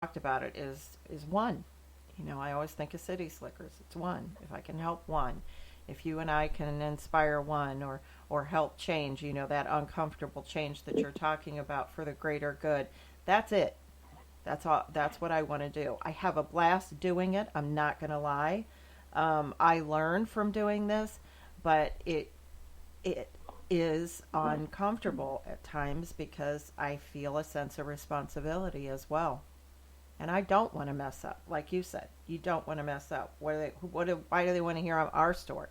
talked about it is one. I always think of city slickers. It's one. If I can help one, if you and I can inspire one or help change, that uncomfortable change that you're talking about for the greater good, that's it. That's all. That's what I want to do. I have a blast doing it. I'm not going to lie. I learn from doing this, but it is uncomfortable at times because I feel a sense of responsibility as well. And I don't want to mess up, like you said. You don't want to mess up. Why do they want to hear our story?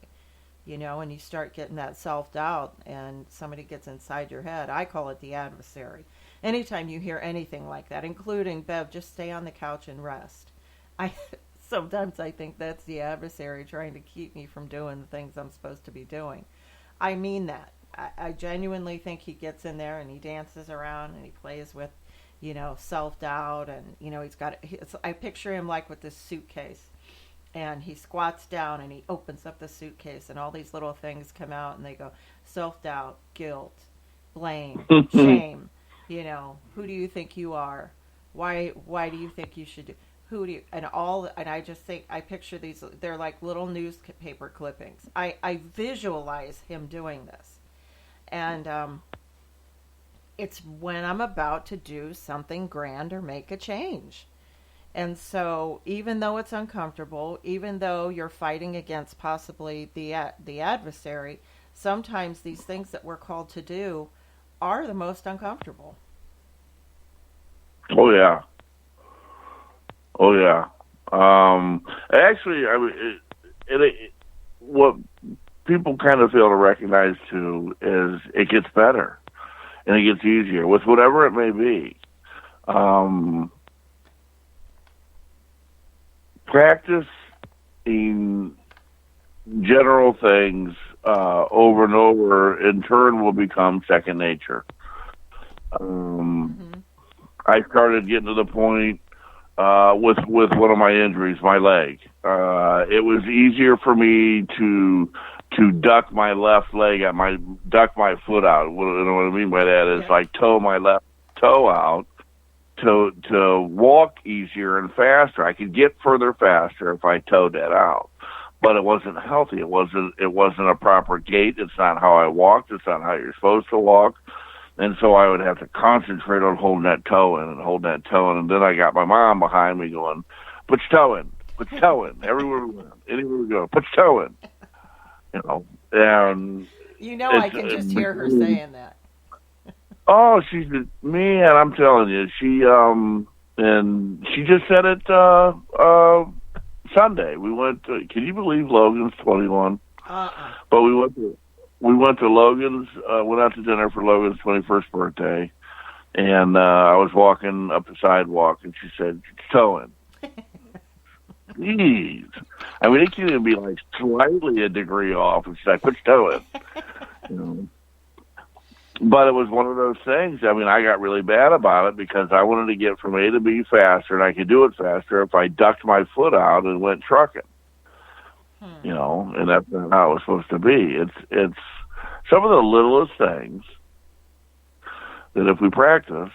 And you start getting that self doubt, and somebody gets inside your head. I call it the adversary. Anytime you hear anything like that, including Bev, just stay on the couch and rest. I sometimes I think that's the adversary trying to keep me from doing the things I'm supposed to be doing. I mean that. I genuinely think he gets in there and he dances around and he plays with, self doubt, and I picture him like with this suitcase, and he squats down and he opens up the suitcase and all these little things come out and they go self doubt, guilt, blame, shame. Who do you think you are? Why do you think you should do? Who do you, and I just think I picture these. They're like little newspaper clippings. I visualize him doing this, and it's when I'm about to do something grand or make a change. And so, even though it's uncomfortable, even though you're fighting against possibly the adversary, sometimes these things that we're called to do are the most uncomfortable. Oh yeah, oh yeah. Actually, what people kind of fail to recognize too is it gets better and it gets easier with whatever it may be. Um, Practice in general things over and over, in turn, will become second nature. Um, Mm-hmm. I started getting to the point with one of my injuries, my leg. It was easier for me to duck my left leg, duck my foot out. What I mean by that is Yeah. like toe my left toe out to walk easier and faster. I could get further faster if I towed that out. But it wasn't healthy. It wasn't a proper gait. It's not how I walked. It's not how you're supposed to walk. And so I would have to concentrate on holding that toe in and holding that toe in. And then I got my mom behind me going, put your toe in, put your toe in. Everywhere we went, anywhere we go, put your toe in. And I can just hear her saying that. oh, she's man, I'm telling you, and she just said it Sunday. We went to, can you believe Logan's 21? Uh-uh. But we went to Logan's, went out to dinner for Logan's 21st birthday, and I was walking up the sidewalk, and she said, "Towing." Jeez. I mean, it can even be like slightly a degree off, and she's like, "Put your toe in." You know. But it was one of those things. I mean, I got really bad about it because I wanted to get from A to B faster, and I could do it faster if I ducked my foot out and went trucking. And that's not how it was supposed to be. It's some of the littlest things that if we practice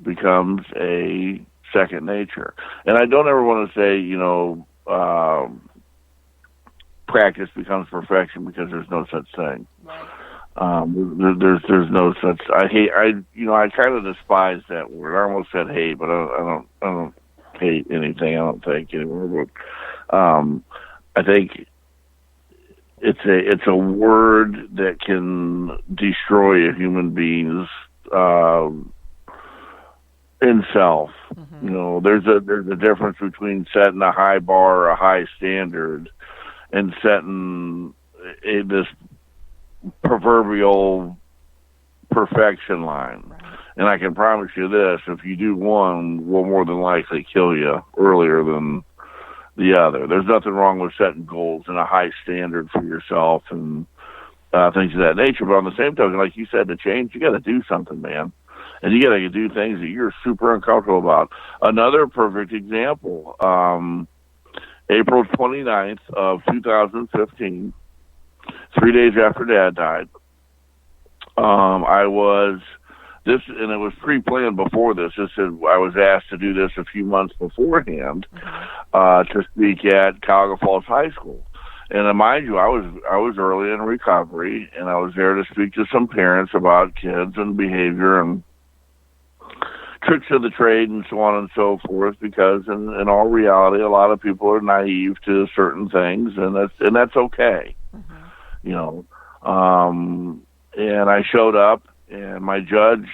becomes a second nature. And I don't ever want to say, practice becomes perfection, because there's no such thing. Right. There's no such. I kind of despise that word. I almost said hate, but I don't hate anything. I don't think anymore. But I think it's a word that can destroy a human being's in self. Mm-hmm. There's a difference between setting a high bar or a high standard and setting this proverbial perfection line. Right. And I can promise you this: if you do one, will more than likely kill you earlier than the other. There's nothing wrong with setting goals and a high standard for yourself and things of that nature. But on the same token, like you said, to change, you got to do something, man. And you got to do things that you're super uncomfortable about. Another perfect example, April 29th of 2015, 3 days after Dad died, I was this, and it was pre-planned before this. This is, I was asked to do this a few months beforehand Mm-hmm. to speak at Cuyahoga Falls High School. And mind you, I was early in recovery, and I was there to speak to some parents about kids and behavior and tricks of the trade and so on and so forth. Because in all reality, a lot of people are naive to certain things, and that's okay, Mm-hmm. you know. And I showed up, and my judge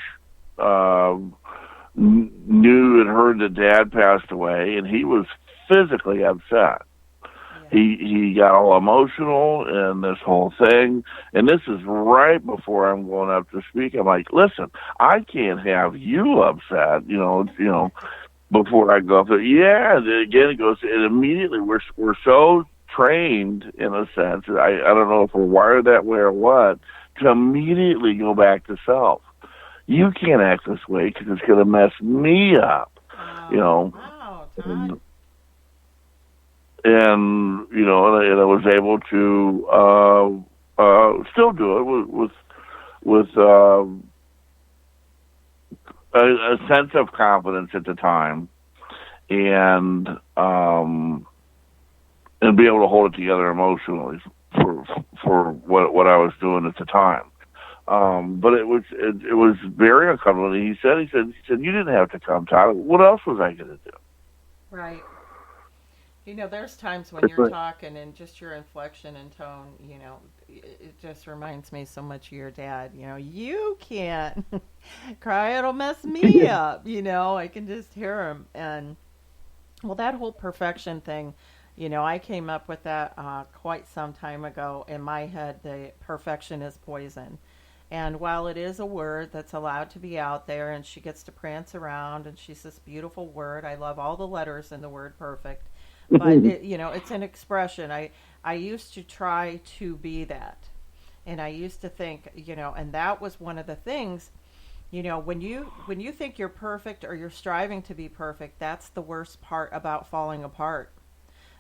knew and heard that Dad passed away, and he was physically upset. Yeah. He got all emotional and this whole thing. And this is right before I'm going up to speak. I'm like, listen, I can't have you upset, before I go up there. Yeah, and then again it goes, and immediately we're so trained in a sense. I don't know if we're wired that way or what, to immediately go back to self. You can't act this way because it's going to mess me up, you know. Wow, Todd. And I was able to still do it with a sense of confidence at the time, and be able to hold it together emotionally for what I was doing at the time. But it was very uncomfortable. He said you didn't have to come, Todd. What else was I going to do? Right. There's times when you're talking and just your inflection and tone, it just reminds me so much of your dad. You can't cry, it'll mess me up. I can just hear him. And, well, that whole perfection thing, I came up with that quite some time ago. In my head, the perfection is poison. And while it is a word that's allowed to be out there and she gets to prance around and she's this beautiful word, I love all the letters in the word perfect. But it's an expression. I used to try to be that, and I used to think, and that was one of the things, when you think you're perfect or you're striving to be perfect, that's the worst part about falling apart,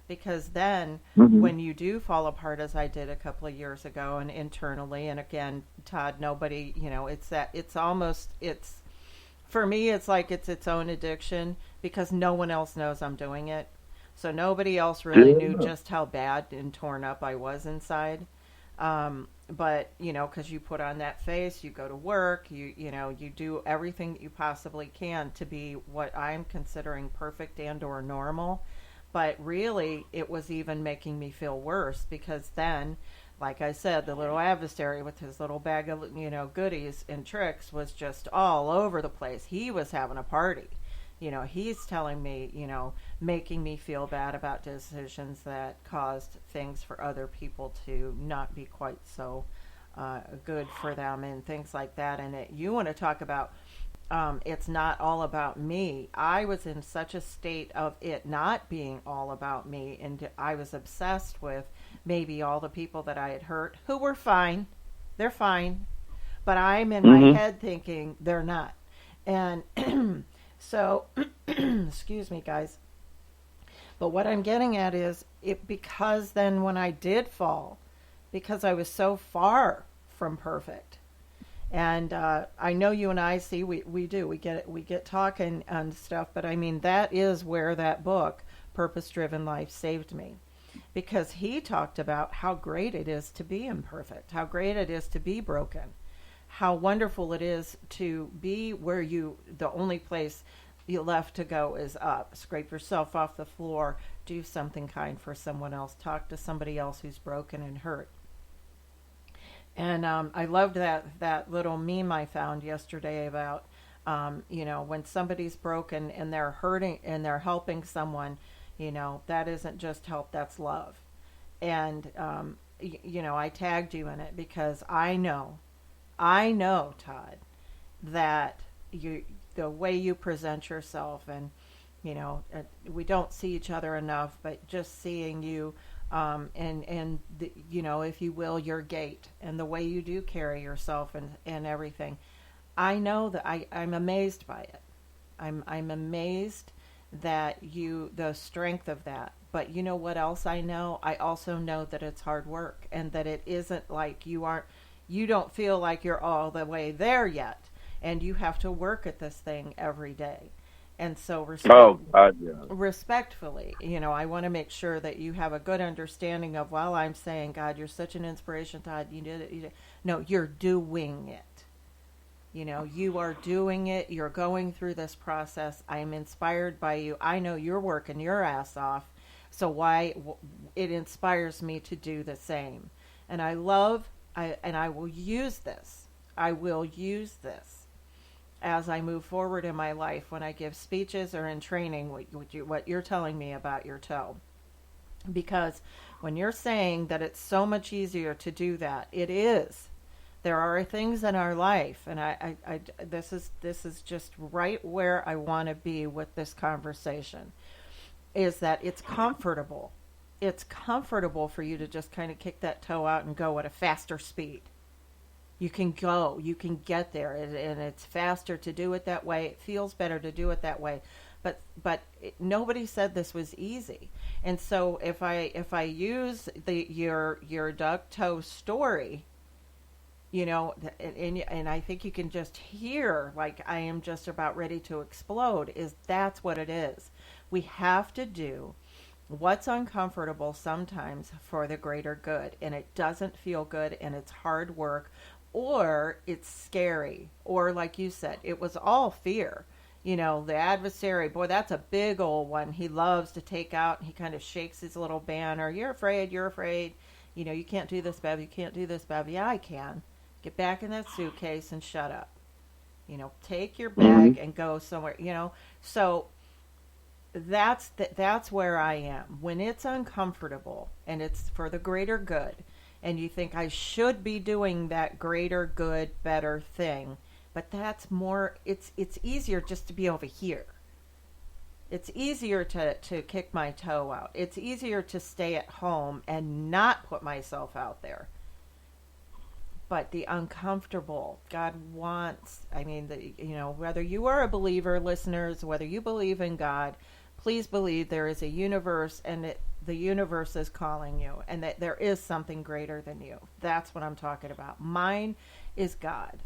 because then when you do fall apart, as I did a couple of years ago, and internally, and again, Todd, nobody, it's for me, it's like it's its own addiction because no one else knows I'm doing it. So nobody else really knew just how bad and torn up I was inside. But, because you put on that face, you go to work, you do everything that you possibly can to be what I'm considering perfect and or normal. But really, it was even making me feel worse because then, like I said, the little adversary with his little bag of, goodies and tricks was just all over the place. He was having a party. He's telling me, making me feel bad about decisions that caused things for other people to not be quite so good for them and things like that. And you want to talk about it's not all about me. I was in such a state of it not being all about me, and I was obsessed with maybe all the people that I had hurt who were fine. They're fine. But I'm in my head thinking they're not. And so, excuse me, guys. But what I'm getting at is because then when I did fall, because I was so far from perfect, and I know you and I see we get talking and stuff. But I mean, that is where that book, Purpose Driven Life, saved me, because he talked about how great it is to be imperfect, how great it is to be broken, how wonderful it is to be where the only place you left to go is up. Scrape yourself off the floor, do something kind for someone else, talk to somebody else who's broken and hurt. And I loved that little meme I found yesterday about, when somebody's broken and they're hurting and they're helping someone, that isn't just help, that's love. And, I tagged you in it because I know, Todd, that the way you present yourself, and we don't see each other enough, but just seeing you, and if you will, your gait and the way you do carry yourself and everything, I know that I'm amazed by it. I'm amazed that the strength of that. But you know what else I know? I also know that it's hard work, and that it isn't like you don't feel like you're all the way there yet. and you have to work at this thing every day. And so Oh, God, yeah. respectfully, I want to make sure that you have a good understanding of, while I'm saying, God, you're such an inspiration, Todd, you did it. No, you're doing it. You are doing it. You're going through this process. I am inspired by you. I know you're working your ass off. So it inspires me to do the same. And I will use this. I will use this as I move forward in my life when I give speeches or in training, what you're telling me about your toe. Because when you're saying that it's so much easier to do that, it is. There are things in our life, and this is just right where I want to be with this conversation, is that it's comfortable. It's comfortable for you to just kind of kick that toe out and go at a faster speed. You can get there, and it's faster to do it that way. It feels better to do it that way. But nobody said this was easy. And so if I use your duck toe story, and I think you can just hear, like, I am just about ready to explode, that's what it is. We have to do what's uncomfortable sometimes for the greater good, and it doesn't feel good, and it's hard work, or it's scary, or like you said, it was all fear. The adversary, boy, that's a big old one. He loves to take out, and he kind of shakes his little banner. You're afraid. You can't do this, Bev. You can't do this, Bev. Yeah, I can. Get back in that suitcase and shut up. Take your bag and go somewhere. So that's where I am. When it's uncomfortable and it's for the greater good, and you think I should be doing that greater good, better thing, but that's more. It's easier just to be over here. It's easier to kick my toe out. It's easier to stay at home and not put myself out there. But the uncomfortable, God wants, whether you are a believer, listeners, whether you believe in God, please believe there is a universe, and that the universe is calling you, and that there is something greater than you. That's what I'm talking about. Mine is God.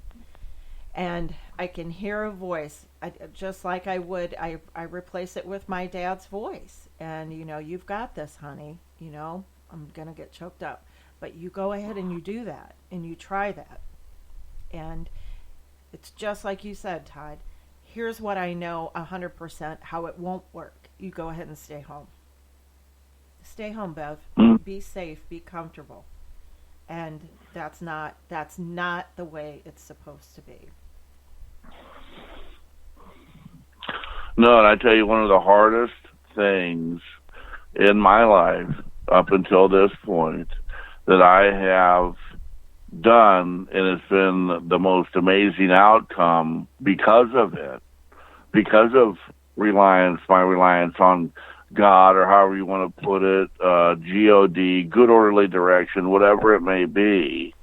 And I can hear a voice, just like I replace it with my dad's voice. And, you've got this, honey. I'm going to get choked up. But you go ahead and you do that, and you try that. And it's just like you said, Todd. Here's what I know 100% how it won't work. You go ahead and stay home. Stay home, Bev. Be safe. Be comfortable. And that's not the way it's supposed to be. No, and I tell you, one of the hardest things in my life up until this point that I have done, and it's been the most amazing outcome because of it, because of my reliance on God, or however you want to put it, God, good orderly direction, whatever it may be.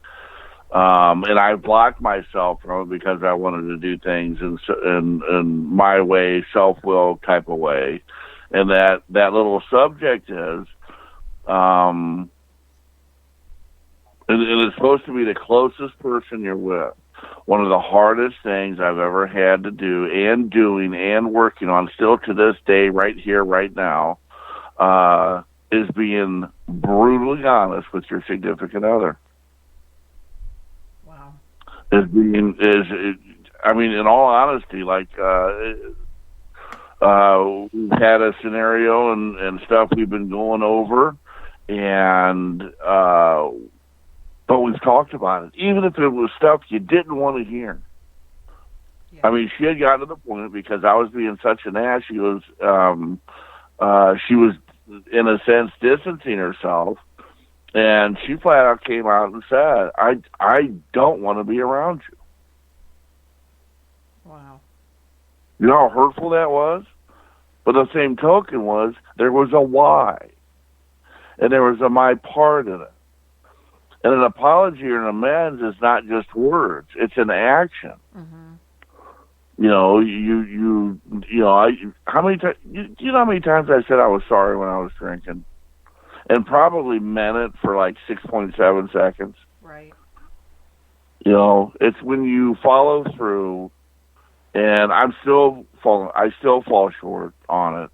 And I blocked myself from it because I wanted to do things in my way, self-will type of way. And that little subject is, and it's supposed to be the closest person you're with. One of the hardest things I've ever had to do, and doing and working on still to this day, right here, right now, is being brutally honest with your significant other. Wow. In all honesty, like, we've had a scenario and stuff we've been going over, and but we've talked about it, even if it was stuff you didn't want to hear. Yeah. She had gotten to the point, because I was being such an ass, she was in a sense distancing herself, and she flat out came out and said, I don't want to be around you. Wow. You know how hurtful that was? But the same token was, there was a why, and there was a my part in it. And an apology or an amends is not just words; it's an action. Mm-hmm. How many times? You know how many times I said I was sorry when I was drinking, and probably meant it for like 6.7 seconds. Right. It's when you follow through and I still fall short on it.